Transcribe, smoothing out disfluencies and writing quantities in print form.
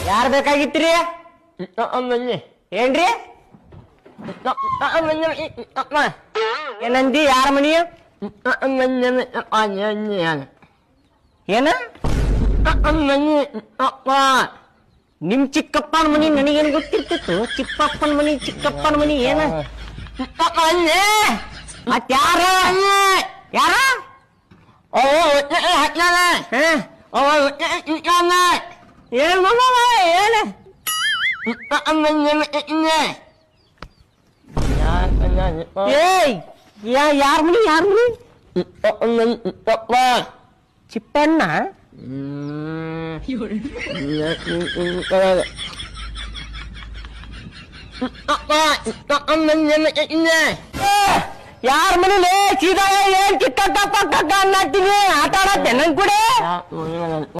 ಯಾರ್ ಬೇಕಾಗಿತ್ರಿ? ಏನ್ರಿ? ಏನಂದಿ? ಯಾರ ಮನಿ? ಏನ? ನಿಮ್ ಚಿಕ್ಕಪ್ಪನ ಮನಿ ನನಗೇನು ಗೊತ್ತಿರ್ತಿತ್ತು? ಚಿಕ್ಕಪ್ಪನ ಮನಿ ಚಿಕ್ಕಪ್ಪನ ಮನಿ ಏನ? ಮತ್ಯಾರ? ಯಾರ? ಏನ್ ಮಗ ಏನ? ಏಯ್ ಯಾರ ಮನಿ? ಯಾರ ಮನಿ? ಚಿಪ್ಪಣ್ಣ? ಯಾರ ಮನೇಲಿ ಸೀದಾ ಏನ್ ಚಿಕ್ಕ ಪಕ್ಕ ಅನ್ನತ್ತೀನಿ ಆಟ ಆಡತ್ತೆ ನನ್ ಕೂಡ